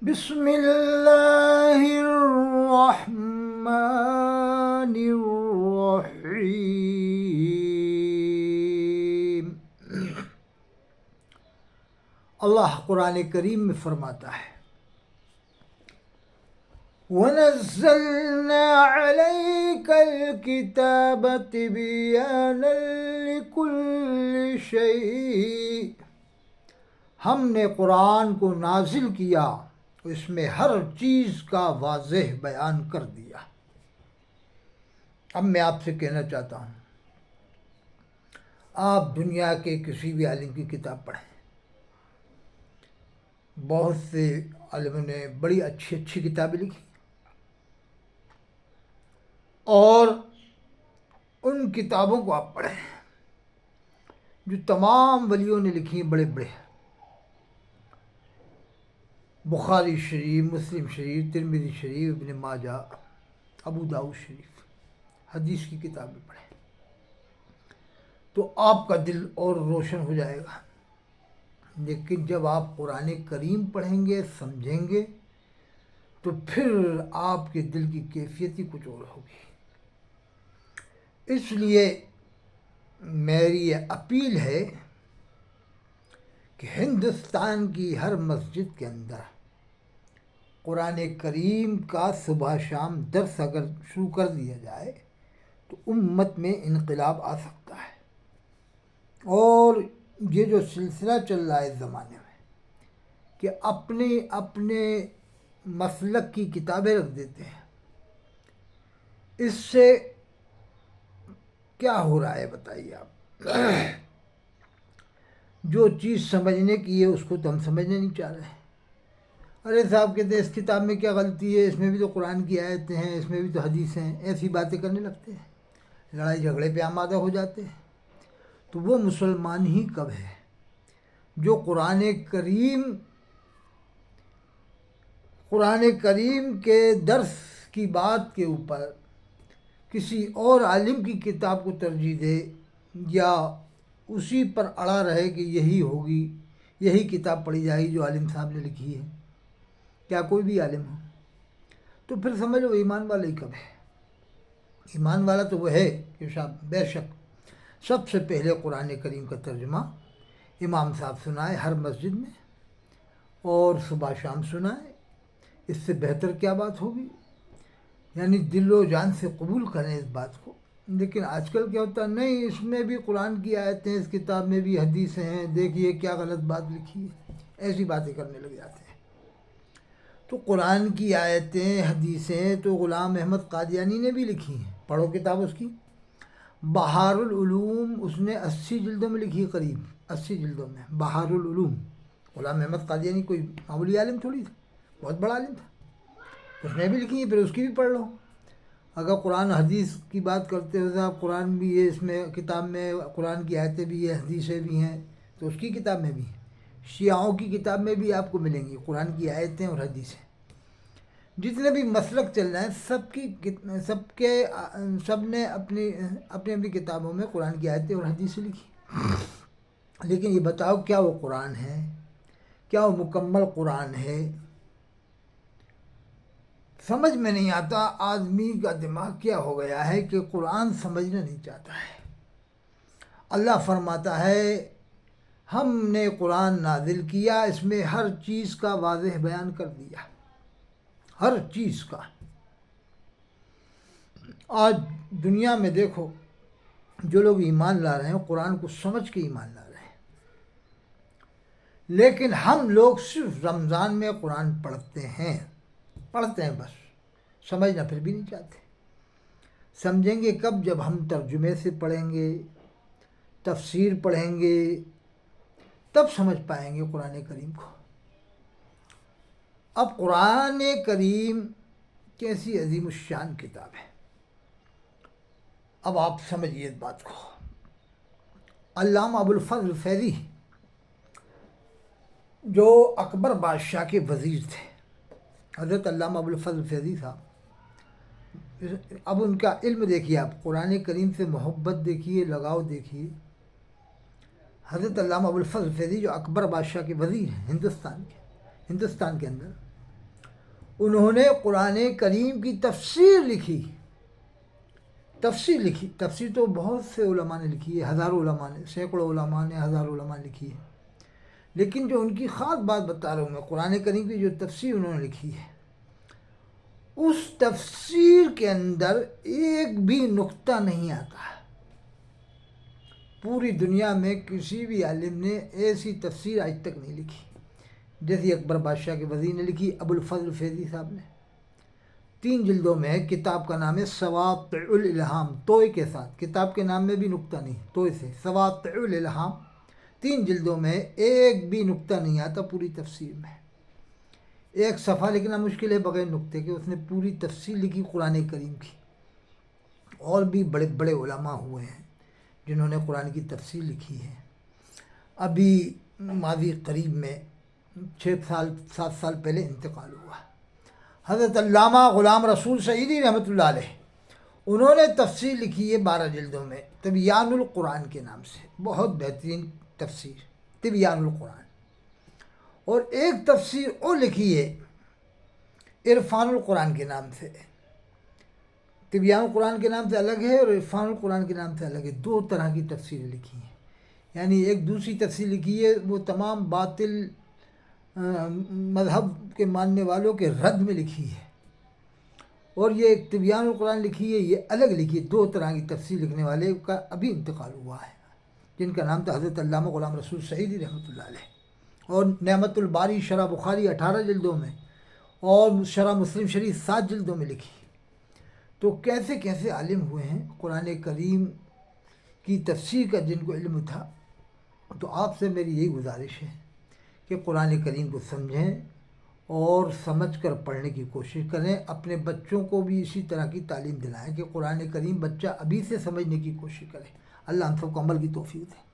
بسم اللہ الرحمن الرحیم۔ اللہ قرآن کریم میں فرماتا ہے وَنَزَّلْنَا عَلَيْكَ الْكِتَابَ تِبْيَانًا لِكُلِّ شَيْءٍ، ہم نے قرآن کو نازل کیا، اس میں ہر چیز کا واضح بیان کر دیا۔ اب میں آپ سے کہنا چاہتا ہوں، آپ دنیا کے کسی بھی عالم کی کتاب پڑھیں، بہت سے عالموں نے بڑی اچھی اچھی کتابیں لکھی، اور ان کتابوں کو آپ پڑھیں جو تمام ولیوں نے لکھی ہیں، بڑے بڑے، بخاری شریف، مسلم شریف، ترمذی شریف، ابن ماجہ، ابو داؤد شریف، حدیث کی کتابیں پڑھیں تو آپ کا دل اور روشن ہو جائے گا۔ لیکن جب آپ قرآن کریم پڑھیں گے، سمجھیں گے، تو پھر آپ کے دل کی کیفیت ہی کچھ اور ہوگی۔ اس لیے میری یہ اپیل ہے کہ ہندوستان کی ہر مسجد کے اندر قرآن کریم کا صبح شام درس اگر شروع کر دیا جائے تو امت میں انقلاب آ سکتا ہے۔ اور یہ جو سلسلہ چل رہا ہے اس زمانے میں کہ اپنے اپنے مسلک کی کتابیں رکھ دیتے ہیں، اس سے کیا ہو رہا ہے بتائیے آپ؟ جو چیز سمجھنے کی ہے اس کو تو ہم سمجھنے نہیں چاہ رہے ہیں۔ ارے صاحب کہتے ہیں اس کتاب میں کیا غلطی ہے، اس میں بھی تو قرآن کی آیتیں ہیں، اس میں بھی تو حدیث ہیں، ایسی باتیں کرنے لگتے ہیں، لڑائی جھگڑے پہ آمادہ ہو جاتے ہیں۔ تو وہ مسلمان ہی کب ہے جو قرآن کریم کے درس کی بات کے اوپر کسی اور عالم کی کتاب کو ترجیح دے، یا اسی پر اڑا رہے کہ یہی ہوگی، یہی کتاب پڑھی جائے گی جو عالم صاحب نے لکھی ہے، کیا کوئی بھی عالم ہو، تو پھر سمجھ لو ایمان والا ہی کب ہے۔ ایمان والا تو وہ ہے کہ بے شک سب سے پہلے قرآن کریم کا ترجمہ امام صاحب سنائے ہر مسجد میں، اور صبح شام سنائے، اس سے بہتر کیا بات ہوگی؟ یعنی دل و جان سے قبول کریں اس بات کو۔ لیکن آج کل کیا ہوتا ہے، نہیں اس میں بھی قرآن کی آیتیں، اس کتاب میں بھی حدیثیں ہیں، دیکھیے کیا غلط بات لکھی ہے، ایسی باتیں کرنے لگ جاتے ہیں۔ تو قرآن کی آیتیں، حدیثیں تو غلام احمد قادیانی نے بھی لکھی ہیں، پڑھو کتاب اس کی، بہار العلوم، اس نے 80 جلدوں میں لکھی، قریب 80 جلدوں میں بہار العلوم۔ غلام احمد قادیانی کوئی معمولی عالم تھوڑی تھا، بہت بڑا عالم تھا، اس نے بھی لکھی ہے، پھر اس کی بھی پڑھ لو۔ اگر قرآن حدیث کی بات کرتے ہو صاحب، قرآن بھی ہے اس میں، کتاب میں قرآن کی آیتیں بھی ہیں، حدیثیں بھی ہیں، تو اس کی کتاب میں بھی ہیں۔ شیعوں کی کتاب میں بھی آپ کو ملیں گی قرآن کی آیتیں اور حدیثیں۔ جتنے بھی مسلک چل رہے ہیں سب نے اپنی اپنی کتابوں میں قرآن کی آیتیں اور حدیثیں لکھی۔ لیکن یہ بتاؤ کیا وہ قرآن ہے؟ کیا وہ مکمل قرآن ہے؟ سمجھ میں نہیں آتا آدمی کا دماغ کیا ہو گیا ہے کہ قرآن سمجھنا نہیں چاہتا ہے۔ اللہ فرماتا ہے ہم نے قرآن نازل کیا، اس میں ہر چیز کا واضح بیان کر دیا، ہر چیز کا۔ آج دنیا میں دیکھو جو لوگ ایمان لا رہے ہیں قرآن کو سمجھ کے ایمان لا رہے ہیں، لیکن ہم لوگ صرف رمضان میں قرآن پڑھتے ہیں بس، سمجھنا پھر بھی نہیں چاہتے۔ سمجھیں گے کب؟ جب ہم ترجمے سے پڑھیں گے، تفسیر پڑھیں گے، تب سمجھ پائیں گے قرآن کریم کو۔ اب قرآن کریم کیسی عظیم الشان کتاب ہے، اب آپ سمجھیے اس بات کو۔ علامہ ابوالفضل فیضی جو اکبر بادشاہ کے وزیر تھے، حضرت علامہ ابوالفضل فیضی صاحب، اب ان کا علم دیکھیے آپ، قرآن کریم سے محبت دیکھیے، لگاؤ دیکھیے۔ حضرت علامہ ابوالفضل فیضی جو اکبر بادشاہ کے وزیر ہیں ہندوستان کے اندر، انہوں نے قرآن کریم کی تفسیر لکھی. تفسیر تو بہت سے علماء نے لکھی ہے، ہزاروں علماء نے، سینکڑوں علماء نے، ہزاروں علماء نے لکھی ہے. لیکن جو ان کی خاص بات بتا رہا ہوں میں، قرآن کریم کی جو تفسیر انہوں نے لکھی ہے، اس تفسیر کے اندر ایک بھی نقطہ نہیں آتا. پوری دنیا میں کسی بھی عالم نے ایسی تفسیر آج تک نہیں لکھی جیسی اکبر بادشاہ کے وزیر نے لکھی، ابوالفضل فیضی صاحب نے. 3 جلدوں میں ہے. کتاب کا نام ہے سواطع الالہام، توئے کے ساتھ، کتاب کے نام میں بھی نقطہ نہیں، توئے سے سواطع الالہام. 3 جلدوں میں ایک بھی نقطہ نہیں آتا پوری تفسیر میں. ایک صفحہ لکھنا مشکل ہے بغیر نقطے کے. اس نے پوری تفسیر لکھی قرآن کریم کی. اور بھی بڑے بڑے علماء ہوئے ہیں جنہوں نے قرآن کی تفسیر لکھی ہے. ابھی ماضی قریب میں 7 سال پہلے انتقال ہوا حضرت علامہ غلام رسول سعیدی رحمۃ اللہ علیہ. انہوں نے تفسیر لکھی ہے 12 جلدوں میں، تبیان القرآن کے نام سے. بہت بہترین تفسیر تبیان القرآن. اور ایک تفسیر اور لکھی ہے عرفان القرآن کے نام سے. تبیان القرآن کے نام سے الگ ہے اور عرفان القرآن کے نام سے الگ ہے. 2 طرح کی تفسیریں لکھی ہیں. یعنی ایک دوسری تفسیر لکھی ہے وہ تمام باطل مذہب کے ماننے والوں کے رد میں لکھی ہے، اور یہ ایک تبیان القرآن لکھی ہے، یہ الگ لکھی ہے. 2 طرح کی تفسیر لکھنے والے کا ابھی انتقال ہوا ہے جن کا نام تھا حضرت علامہ غلام رسول سعیدی رحمۃ اللہ علیہ. اور نعمت الباری شرح بخاری 18 جلدوں میں اور شرح مسلم شریف 7 جلدوں میں لکھی. تو کیسے کیسے عالم ہوئے ہیں قرآن کریم کی تفسیر کا جن کو علم تھا. تو آپ سے میری یہی گزارش ہے کہ قرآن کریم کو سمجھیں اور سمجھ کر پڑھنے کی کوشش کریں. اپنے بچوں کو بھی اسی طرح کی تعلیم دلائیں کہ قرآن کریم بچہ ابھی سے سمجھنے کی کوشش کرے. اللہ ہم سب کو عمل کی توفیق دے.